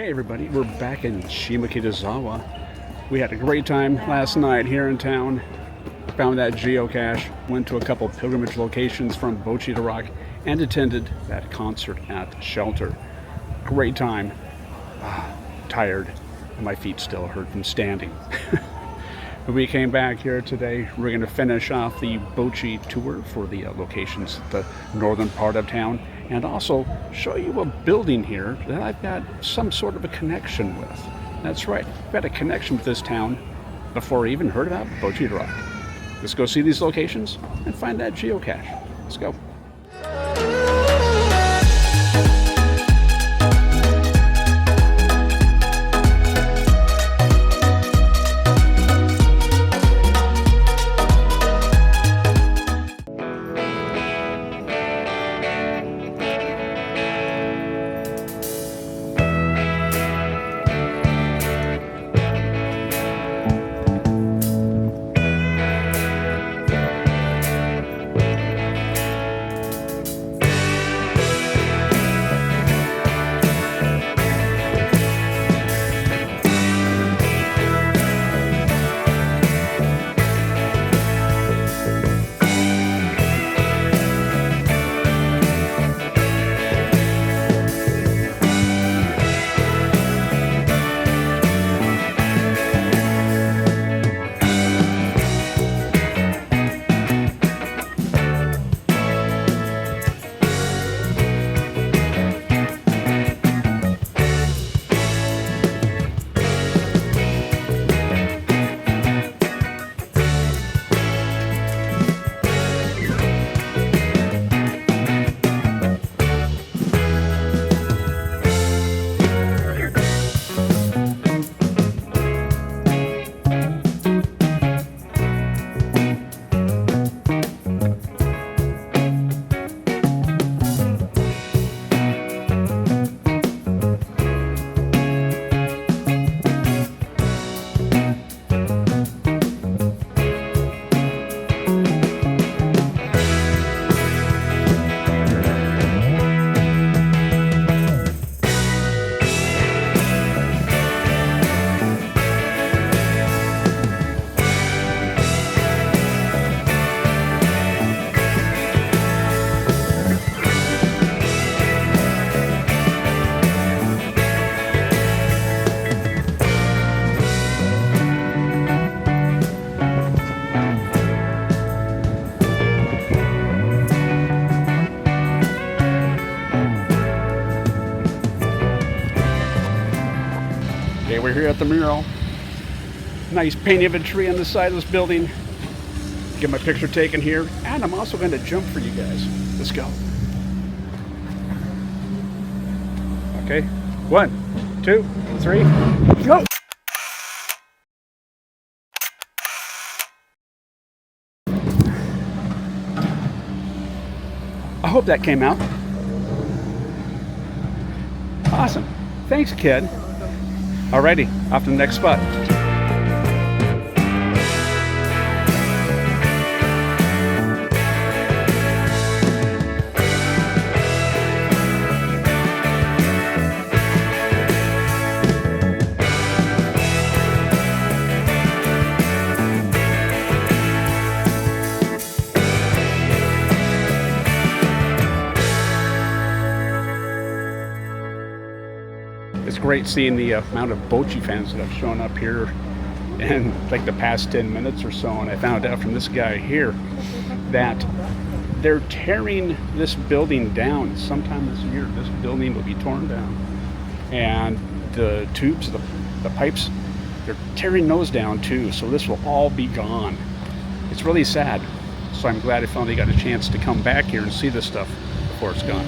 Hey everybody, we're back in Shimokitazawa. We had a great time last night here in town. Found that geocache, went to a couple pilgrimage locations from Bocchi the Rock, and attended that concert at the shelter. Great time. Tired, and my feet still hurt from standing. We came back here today. We're going to finish off the Bocchi tour for the locations, the northern part of town, and also show you a building here that I've got some sort of a connection with. That's right, I've got a connection with this town before I even heard about Bocchi the Rock. Let's go see these locations and find that geocache. Let's go. We're here at the mural. Nice painting of a tree on the side of this building. Get my picture taken here, and I'm also going to jump for you guys. Let's go. Okay, 1, 2, 3, go! I hope that came out. Awesome. Thanks, kid. Alrighty, off to the next spot. It's great seeing the amount of Bocchi fans that have shown up here in like the past 10 minutes or so, and I found out from this guy here that they're tearing this building down sometime this year. This building will be torn down, and the tubes, the pipes, they're tearing those down too, so this will all be gone. It's really sad, so I'm glad I finally got a chance to come back here and see this stuff before it's gone.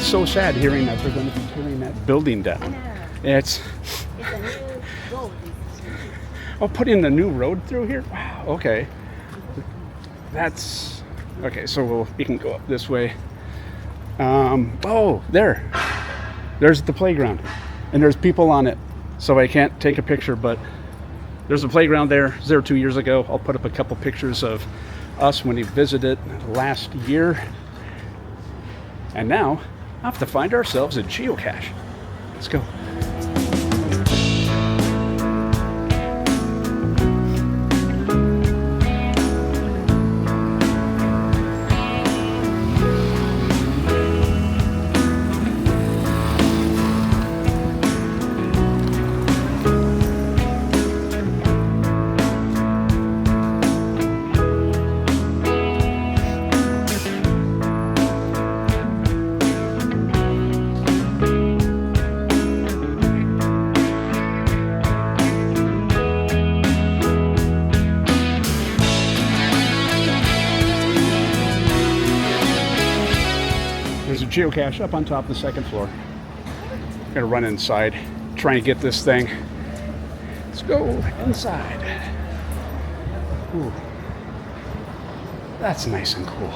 So sad hearing that they're going to be tearing that building down. It's a new road. Oh, putting the new road through here? Wow, okay. That's okay, so we can go up this way. Oh, there. there's the playground, and there's people on it, so I can't take a picture, but there's a playground there. I was there 2 years ago. I'll put up a couple pictures of us when we visited last year. And now, I have to find ourselves a geocache. Let's go. There's a geocache up on top of the second floor. I'm gonna run inside, try and get this thing. Let's go inside. Ooh, that's nice and cool.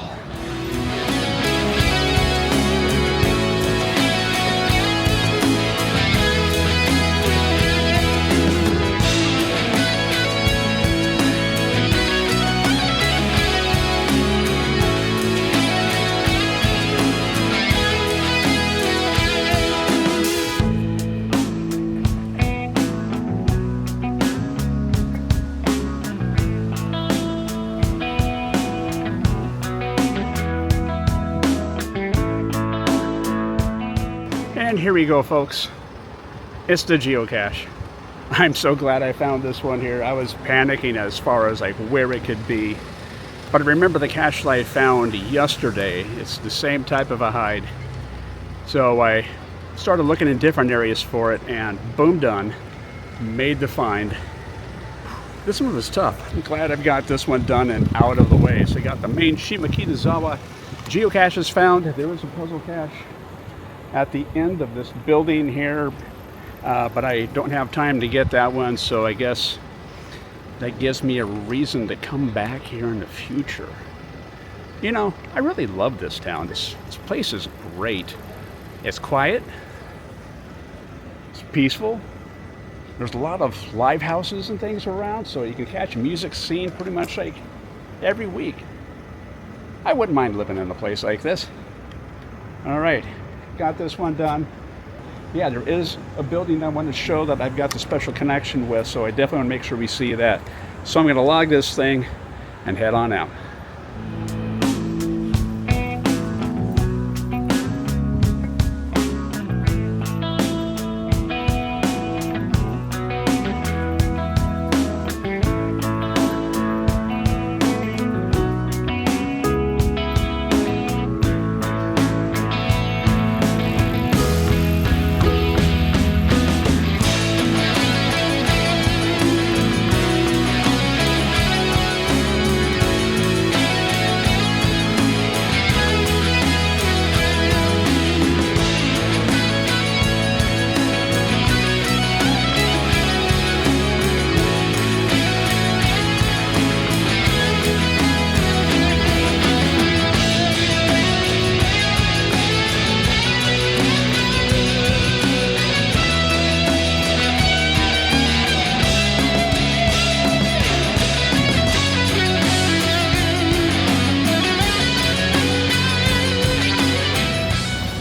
And here we go, folks. It's the geocache. I'm so glad I found this one here. I was panicking as far as like where it could be. But I remember the cache that I found yesterday. It's the same type of a hide. So I started looking in different areas for it, and boom, done. Made the find. This one was tough. I'm glad I've got this one done and out of the way. So I got the main Shimo-kitazawa geocaches found. There was a puzzle cache at the end of this building here, but I don't have time to get that one, so I guess that gives me a reason to come back here in the future. You know, I really love this town. This place is great. It's quiet, it's peaceful, there's a lot of live houses and things around, so you can catch a music scene pretty much like every week. I wouldn't mind living in a place like this. All right. Got this one done. Yeah, there is a building I want to show that I've got the special connection with, so I definitely want to make sure we see that. So I'm going to log this thing and head on out.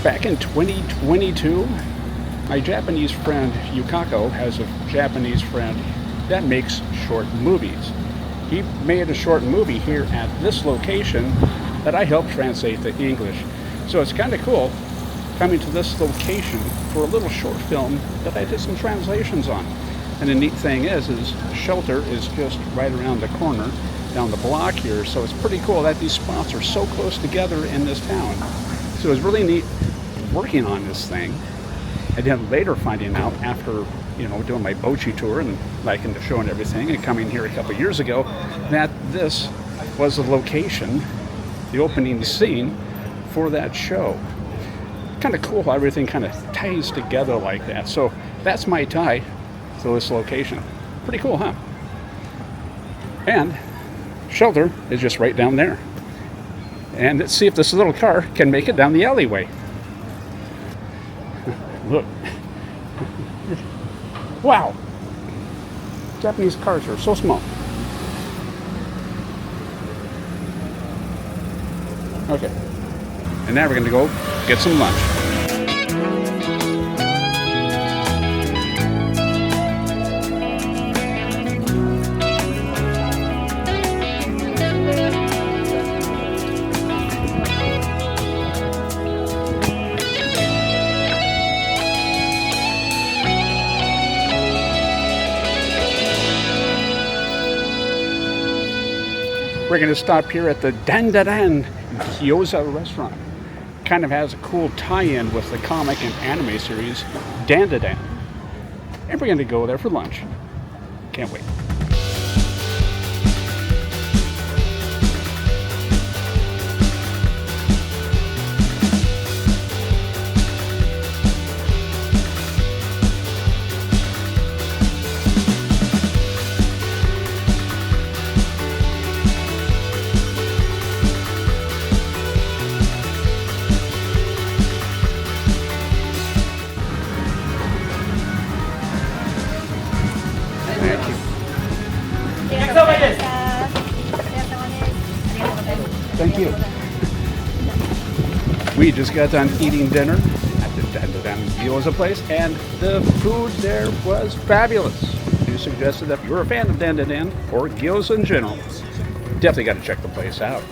Back in 2022, my Japanese friend Yukako has a Japanese friend that makes short movies. He made a short movie here at this location that I helped translate to English. So it's kind of cool coming to this location for a little short film that I did some translations on. And the neat thing is Shelter is just right around the corner down the block here, so it's pretty cool that these spots are so close together in this town. So it was really neat working on this thing, and then later finding out after, you know, doing my Bocchi tour and liking the show and everything, and coming here a couple years ago, that this was the location, the opening scene for that show. Kind of cool how everything kind of ties together like that. So that's my tie to this location. Pretty cool, huh? And Shelter is just right down there. And let's see if this little car can make it down the alleyway. Look. Wow. Japanese cars are so small. Okay. And now we're going to go get some lunch. We're going to stop here at the DanDaDan Gyoza restaurant. Kind of has a cool tie-in with the comic and anime series DanDaDan. And we're going to go there for lunch. Can't wait. Thank you. We just got done eating dinner at the DanDaDan Gyoza place, and the food there was fabulous. You suggested that if you're a fan of DanDaDan or gyoza in general, definitely got to check the place out.